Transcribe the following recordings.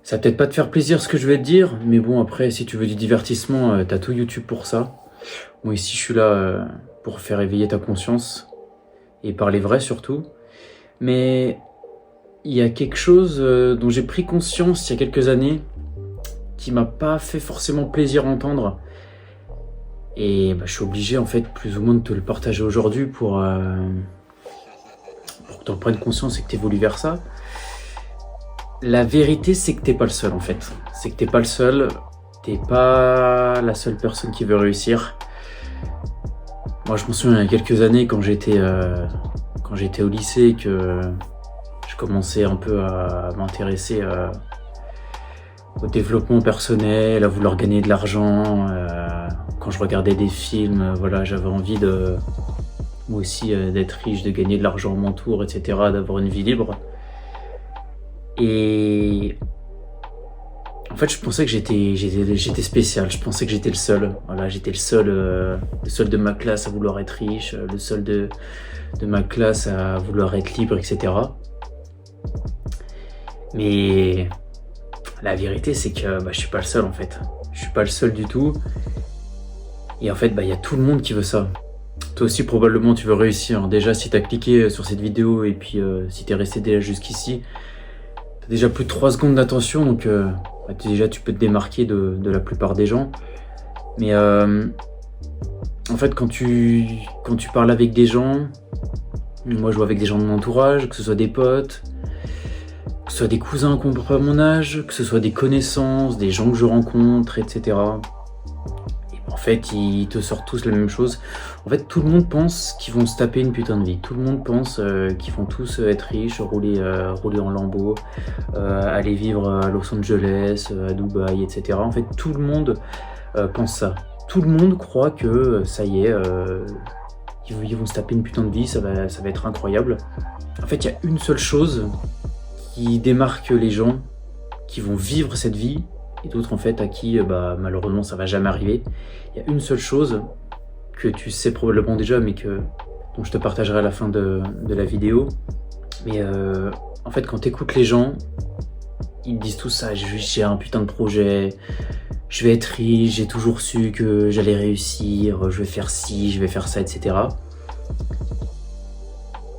Ça va peut-être pas te faire plaisir ce que je vais te dire, mais bon, après, si tu veux du divertissement, t'as tout YouTube pour ça. Moi, ici, je suis là pour faire éveiller ta conscience et parler vrai surtout. Mais il y a quelque chose dont j'ai pris conscience il y a quelques années qui m'a pas fait forcément plaisir à entendre. Et je suis obligé, en fait, plus ou moins de te le partager aujourd'hui pour que tu en prennes conscience et que tu évolues vers ça. La vérité, c'est que t'es pas le seul, en fait. C'est que t'es pas le seul. T'es pas la seule personne qui veut réussir. Moi, je me souviens, il y a quelques années, quand j'étais au lycée, que je commençais un peu à m'intéresser au développement personnel, à vouloir gagner de l'argent. Quand je regardais des films, voilà, j'avais envie moi aussi, d'être riche, de gagner de l'argent à mon tour, etc., d'avoir une vie libre. Et en fait, je pensais que j'étais spécial. Je pensais que j'étais le seul. Voilà, j'étais le seul de ma classe à vouloir être riche, le seul de ma classe à vouloir être libre, etc. Mais la vérité, c'est que je suis pas le seul, en fait. Je suis pas le seul du tout. Et en fait, il y a tout le monde qui veut ça. Toi aussi, probablement, tu veux réussir. Déjà, si t'as cliqué sur cette vidéo et puis si t'es resté déjà jusqu'ici, t'as déjà plus de 3 secondes d'attention, donc déjà, tu peux te démarquer de la plupart des gens. Mais en fait, quand tu parles avec des gens, moi, je vois avec des gens de mon entourage, que ce soit des potes, que ce soit des cousins qui ont à peu près mon âge, que ce soit des connaissances, des gens que je rencontre, etc. En fait, ils te sortent tous la même chose. En fait, tout le monde pense qu'ils vont se taper une putain de vie. Tout le monde pense qu'ils vont tous être riches, rouler en Lambo, aller vivre à Los Angeles, à Dubaï, etc. En fait, tout le monde pense ça. Tout le monde croit que ça y est, ils vont se taper une putain de vie, ça va être incroyable. En fait, il y a une seule chose qui démarque les gens qui vont vivre cette vie et d'autres en fait à qui malheureusement ça va jamais arriver. Il y a une seule chose que tu sais probablement déjà mais dont je te partagerai à la fin de la vidéo. Mais en fait quand t'écoutes les gens, ils te disent tout ça, j'ai un putain de projet, je vais être riche, j'ai toujours su que j'allais réussir, je vais faire ci, je vais faire ça, etc.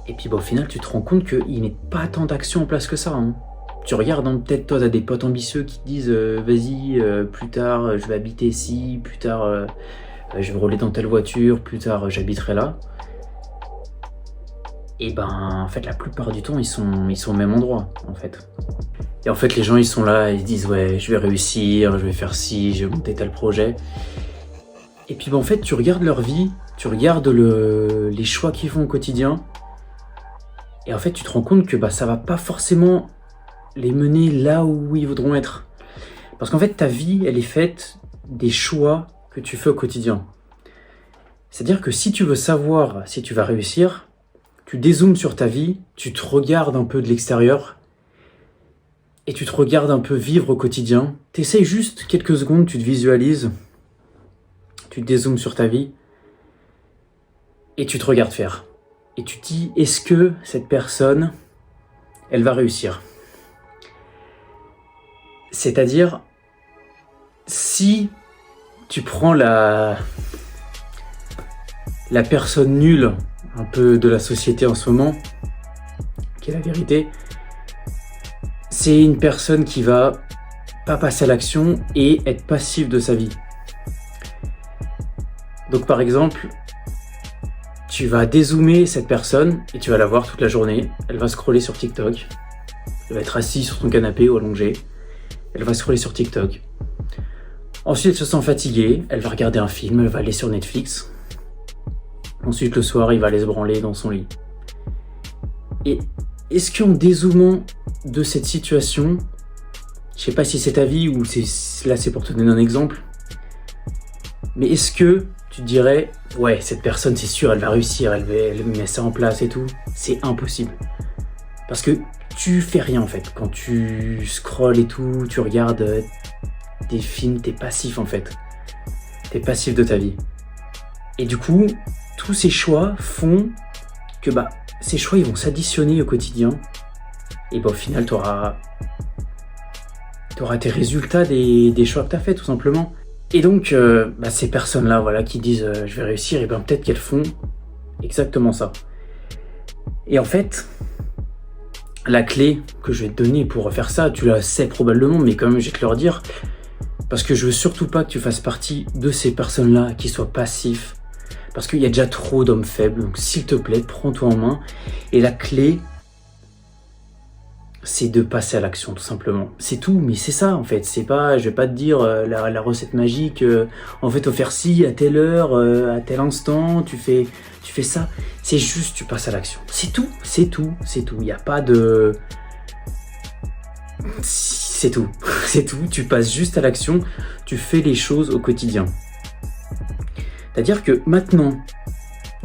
Et puis au final tu te rends compte qu'ils mettent pas tant d'actions en place que ça, hein. Tu regardes, hein, peut-être toi t'as des potes ambitieux qui te disent vas-y, plus tard je vais habiter ici, plus tard je vais rouler dans telle voiture, plus tard j'habiterai là. Et en fait la plupart du temps ils sont au même endroit en fait. Et en fait les gens ils sont là, ils se disent ouais je vais réussir, je vais faire ci, je vais monter tel projet. Et puis en fait tu regardes leur vie, tu regardes les choix qu'ils font au quotidien. Et en fait tu te rends compte que ça va pas forcément les mener là où ils voudront être. Parce qu'en fait, ta vie, elle est faite des choix que tu fais au quotidien. C'est-à-dire que si tu veux savoir si tu vas réussir, tu dézoomes sur ta vie, tu te regardes un peu de l'extérieur et tu te regardes un peu vivre au quotidien. Tu essayes juste quelques secondes, tu te visualises, tu dézoomes sur ta vie et tu te regardes faire. Et tu te dis, est-ce que cette personne, elle va réussir ? C'est-à-dire, si tu prends la personne nulle un peu de la société en ce moment, qui est la vérité, c'est une personne qui va pas passer à l'action et être passive de sa vie. Donc par exemple, tu vas dézoomer cette personne et tu vas la voir toute la journée, elle va scroller sur TikTok, elle va être assise sur son canapé ou allongée. Elle va scroller sur TikTok. Ensuite, elle se sent fatiguée. Elle va regarder un film. Elle va aller sur Netflix. Ensuite, le soir, il va aller se branler dans son lit. Et est-ce qu'en dézoomant de cette situation, je sais pas si c'est ta vie ou c'est pour te donner un exemple, mais est-ce que tu te dirais, ouais, cette personne, c'est sûr, elle va réussir, elle met ça en place et tout. C'est impossible. Parce que tu fais rien en fait. Quand tu scrolles et tout, tu regardes des films, t'es passif en fait. T'es passif de ta vie. Et du coup, tous ces choix font que ces choix ils vont s'additionner au quotidien. Et au final, t'auras tu auras tes résultats des choix que tu as fait, tout simplement. Et donc, ces personnes-là, voilà, qui disent je vais réussir, et ben peut-être qu'elles font exactement ça. Et en fait, la clé que je vais te donner pour faire ça, tu la sais probablement, mais quand même, je vais te le redire, parce que je veux surtout pas que tu fasses partie de ces personnes-là qui soient passifs, parce qu'il y a déjà trop d'hommes faibles, donc s'il te plaît, prends-toi en main. Et la clé, c'est de passer à l'action, tout simplement. C'est tout, mais c'est ça, en fait. C'est pas, je vais pas te dire la recette magique, en fait, faut faire ci, à telle heure, à tel instant, tu fais ça. C'est juste, tu passes à l'action. C'est tout, c'est tout, c'est tout. Il n'y a pas de... C'est tout, c'est tout. Tu passes juste à l'action, tu fais les choses au quotidien. C'est-à-dire que maintenant,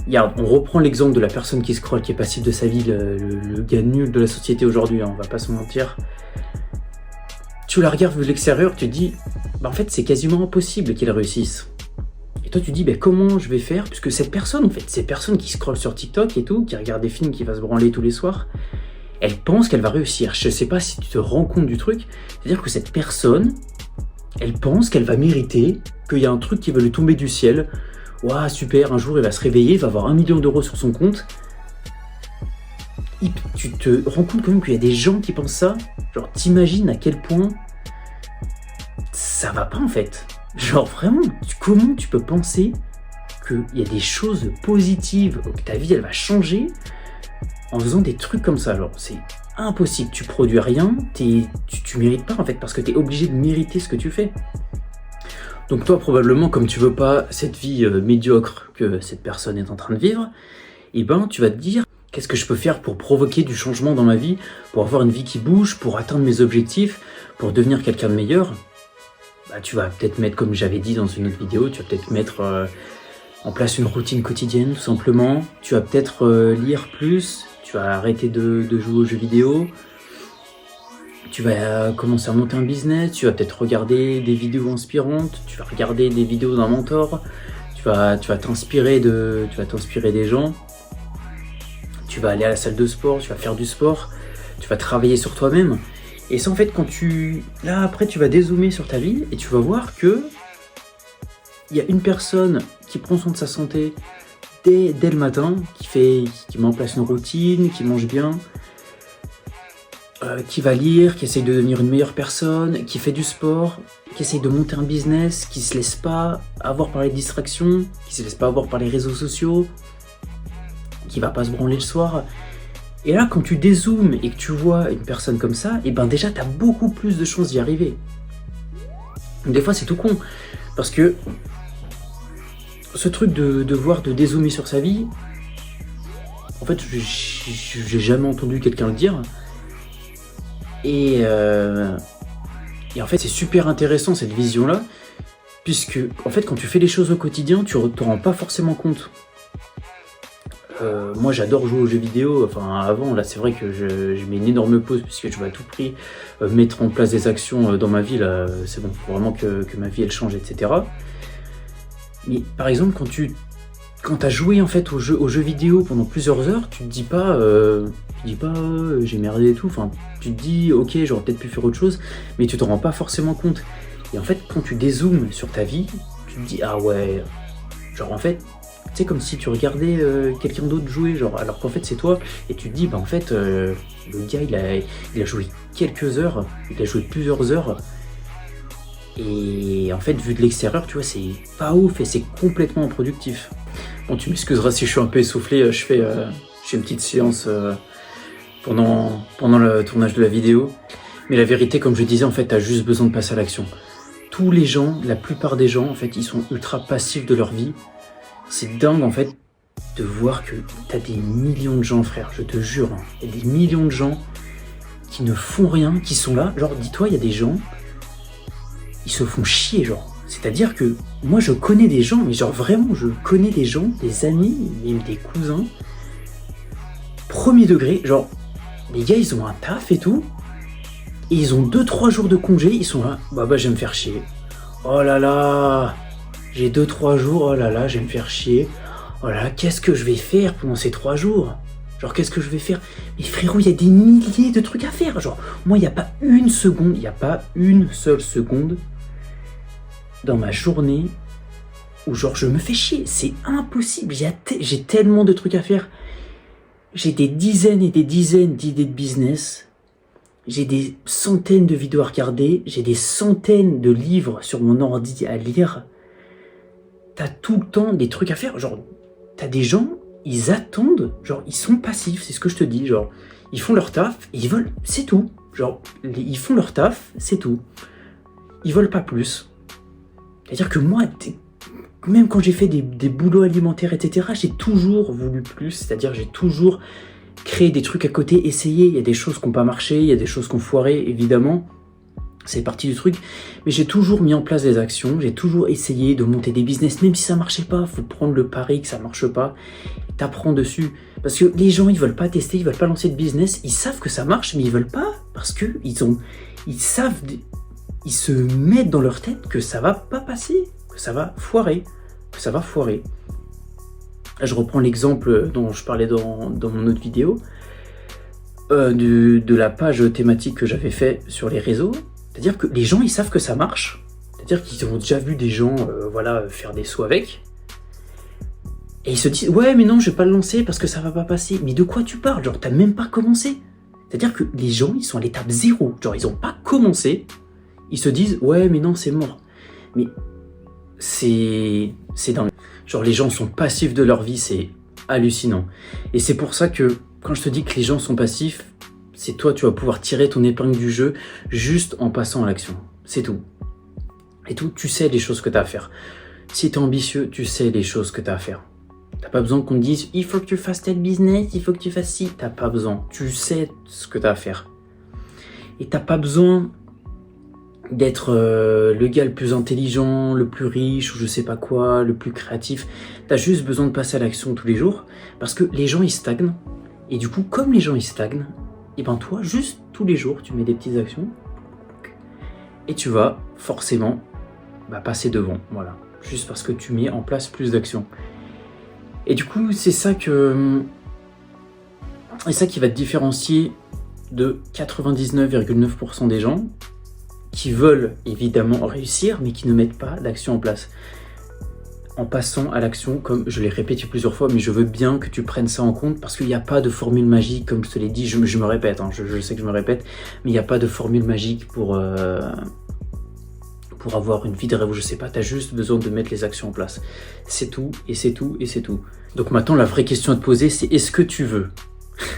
regarde, on reprend l'exemple de la personne qui scrolle, qui est passive de sa vie, le gars nul de la société aujourd'hui, hein, on va pas se mentir. Tu la regardes de l'extérieur, tu te dis, en fait, c'est quasiment impossible qu'il réussisse. Et toi, tu te dis, comment je vais faire? Puisque cette personne, en fait, ces personnes qui scrollent sur TikTok et tout, qui regardent des films, qui va se branler tous les soirs, elle pense qu'elle va réussir. Je sais pas si tu te rends compte du truc. C'est-à-dire que cette personne, elle pense qu'elle va mériter, qu'il y a un truc qui va lui tomber du ciel. Ouah, super, un jour il va se réveiller, il va avoir 1 million d'euros sur son compte. Et tu te rends compte quand même qu'il y a des gens qui pensent ça. Genre, t'imagines à quel point ça va pas en fait. Genre vraiment, comment tu peux penser qu'il y a des choses positives, que ta vie elle va changer en faisant des trucs comme ça? Genre, c'est impossible, tu produis rien, tu mérites pas en fait, parce que tu es obligé de mériter ce que tu fais. Donc toi, probablement, comme tu veux pas cette vie médiocre que cette personne est en train de vivre, tu vas te dire, qu'est-ce que je peux faire pour provoquer du changement dans ma vie, pour avoir une vie qui bouge, pour atteindre mes objectifs, pour devenir quelqu'un de meilleur? Tu vas peut-être mettre, comme j'avais dit dans une autre vidéo, tu vas peut-être mettre en place une routine quotidienne, tout simplement. Tu vas peut-être lire plus, tu vas arrêter de jouer aux jeux vidéo. Tu vas commencer à monter un business, tu vas peut-être regarder des vidéos inspirantes, tu vas regarder des vidéos d'un mentor, tu vas t'inspirer des gens, tu vas aller à la salle de sport, tu vas faire du sport, tu vas travailler sur toi-même. Et ça en fait, après tu vas dézoomer sur ta vie et tu vas voir que il y a une personne qui prend soin de sa santé dès le matin, qui met en place une routine, qui mange bien, qui va lire, qui essaye de devenir une meilleure personne, qui fait du sport, qui essaye de monter un business, qui se laisse pas avoir par les distractions, qui se laisse pas avoir par les réseaux sociaux, qui va pas se branler le soir. Et là, quand tu dézoomes et que tu vois une personne comme ça, déjà t'as beaucoup plus de chances d'y arriver. Des fois c'est tout con, parce que ce truc de dézoomer sur sa vie, en fait j'ai jamais entendu quelqu'un le dire. Et en fait, c'est super intéressant cette vision-là, puisque en fait, quand tu fais les choses au quotidien, tu ne te rends pas forcément compte. Moi, j'adore jouer aux jeux vidéo. Enfin, avant, là, c'est vrai que je mets une énorme pause, puisque je veux à tout prix mettre en place des actions dans ma vie. Là, c'est bon, faut vraiment que ma vie elle change, etc. Mais par exemple, quand tu as joué en fait aux jeux vidéo pendant plusieurs heures, tu te dis pas j'ai merdé et tout, enfin tu te dis ok, j'aurais peut-être pu faire autre chose, mais tu te rends pas forcément compte. Et en fait, quand tu dézoomes sur ta vie, tu te dis ah ouais, genre en fait c'est comme si tu regardais quelqu'un d'autre jouer, genre, alors qu'en fait c'est toi, et tu te dis en fait le gars il a joué quelques heures, il a joué plusieurs heures, et en fait vu de l'extérieur, tu vois, c'est pas ouf et c'est complètement improductif. Bon, tu m'excuseras si je suis un peu essoufflé, je fais une petite séance pendant le tournage de la vidéo. Mais la vérité, comme je disais, en fait, t'as juste besoin de passer à l'action. Tous les gens, la plupart des gens, en fait, ils sont ultra passifs de leur vie. C'est dingue, en fait, de voir que t'as des millions de gens, frère, je te jure. Il y a des millions de gens qui ne font rien, qui sont là. Genre, dis-toi, il y a des gens, ils se font chier, genre. C'est-à-dire que moi, je connais des gens, mais genre vraiment, je connais des gens, des amis, même des cousins, premier degré, genre, les gars, ils ont un taf et tout, et ils ont 2-3 jours de congé, ils sont là, bah je vais me faire chier. Oh là là, j'ai 2-3 jours, oh là là, je vais me faire chier. Oh là là, qu'est-ce que je vais faire pendant ces 3 jours? Genre, qu'est-ce que je vais faire? Mais frérot, il y a des milliers de trucs à faire. Genre, moi, il n'y a pas une seconde, il n'y a pas une seule seconde dans ma journée où genre je me fais chier. C'est impossible. J'ai tellement de trucs à faire. J'ai des dizaines et des dizaines d'idées de business. J'ai des centaines de vidéos à regarder. J'ai des centaines de livres sur mon ordi à lire. T'as tout le temps des trucs à faire. Genre, t'as des gens, ils attendent. Genre, ils sont passifs, c'est ce que je te dis. Genre, ils font leur taf et ils veulent, c'est tout. Genre, ils font leur taf, c'est tout. Ils veulent pas plus. C'est-à-dire que moi, même quand j'ai fait des boulots alimentaires, etc., j'ai toujours voulu plus. C'est-à-dire j'ai toujours créé des trucs à côté, essayé. Il y a des choses qui n'ont pas marché, il y a des choses qui ont foiré, évidemment. C'est partie du truc. Mais j'ai toujours mis en place des actions. J'ai toujours essayé de monter des business. Même si ça ne marchait pas, il faut prendre le pari que ça ne marche pas. T'apprends dessus. Parce que les gens, ils ne veulent pas tester, ils ne veulent pas lancer de business. Ils savent que ça marche, mais ils ne veulent pas. Parce qu'ils savent... Ils se mettent dans leur tête que ça va pas passer, que ça va foirer, Là, je reprends l'exemple dont je parlais dans mon autre vidéo, de la page thématique que j'avais fait sur les réseaux. C'est-à-dire que les gens, ils savent que ça marche. C'est-à-dire qu'ils ont déjà vu des gens faire des sauts avec. Et ils se disent, ouais, mais non, je vais pas le lancer parce que ça va pas passer. Mais de quoi tu parles? Genre, t'as même pas commencé. C'est-à-dire que les gens, ils sont à l'étape 0. Genre, ils ont pas commencé. Ils se disent, ouais, mais non, c'est mort. Mais c'est dingue. Genre, les gens sont passifs de leur vie, c'est hallucinant. Et c'est pour ça que, quand je te dis que les gens sont passifs, c'est toi, tu vas pouvoir tirer ton épingle du jeu juste en passant à l'action. C'est tout. Et tout, tu sais les choses que tu as à faire. Si tu es ambitieux, tu sais les choses que tu as à faire. T'as pas besoin qu'on te dise, il faut que tu fasses tel business, il faut que tu fasses ci. T'as pas besoin. Tu sais ce que tu as à faire. Et t'as pas besoin d'être le gars le plus intelligent, le plus riche ou je sais pas quoi, le plus créatif. T'as juste besoin de passer à l'action tous les jours parce que les gens ils stagnent et du coup comme les gens ils stagnent, et ben toi juste tous les jours tu mets des petites actions et tu vas forcément passer devant, voilà, juste parce que tu mets en place plus d'actions. Et du coup c'est ça qui va te différencier de 99,9% des gens qui veulent évidemment réussir, mais qui ne mettent pas d'action en place. En passant à l'action, comme je l'ai répété plusieurs fois, mais je veux bien que tu prennes ça en compte, parce qu'il n'y a pas de formule magique, comme je te l'ai dit, je me répète, hein, je sais que je me répète, mais il n'y a pas de formule magique pour avoir une vie de rêve, je sais pas, tu as juste besoin de mettre les actions en place. C'est tout, et c'est tout, et c'est tout. Donc maintenant, la vraie question à te poser, c'est est-ce que tu veux?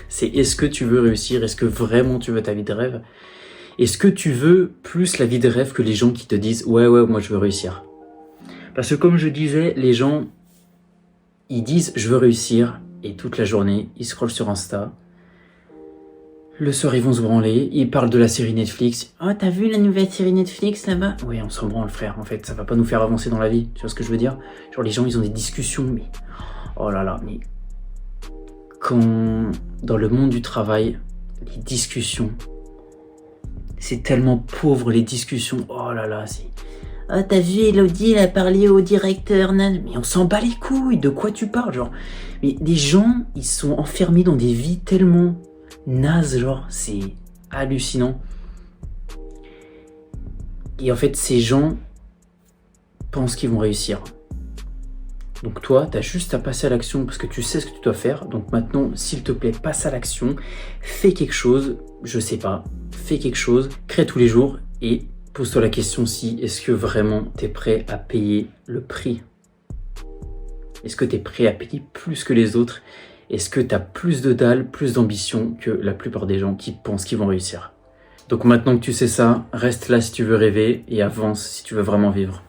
C'est est-ce que tu veux réussir? Est-ce que vraiment tu veux ta vie de rêve? Est-ce que tu veux plus la vie de rêve que les gens qui te disent « Ouais, moi je veux réussir ». Parce que comme je disais, les gens, ils disent « Je veux réussir » et toute la journée, ils scrollent sur Insta. Le soir, ils vont se branler, ils parlent de la série Netflix. « Oh, t'as vu la nouvelle série Netflix là-bas ?» Oui, on s'en branle frère, en fait, ça va pas nous faire avancer dans la vie, tu vois ce que je veux dire? Genre les gens, ils ont des discussions, mais... Oh là là, mais... Quand, dans le monde du travail, les discussions... C'est tellement pauvre les discussions. Oh là là, c'est... Ah, t'as vu Elodie, elle a parlé au directeur, nan. Mais on s'en bat les couilles, de quoi tu parles, genre. Mais les gens, ils sont enfermés dans des vies tellement nazes, genre, c'est hallucinant. Et en fait, ces gens pensent qu'ils vont réussir. Donc toi, t'as juste à passer à l'action parce que tu sais ce que tu dois faire. Donc maintenant, s'il te plaît, passe à l'action, fais quelque chose, je sais pas, fais quelque chose, crée tous les jours et pose-toi la question si est-ce que vraiment t'es prêt à payer le prix? Est-ce que t'es prêt à payer plus que les autres? Est-ce que t'as plus de dalle, plus d'ambition que la plupart des gens qui pensent qu'ils vont réussir? Donc maintenant que tu sais ça, reste là si tu veux rêver et avance si tu veux vraiment vivre.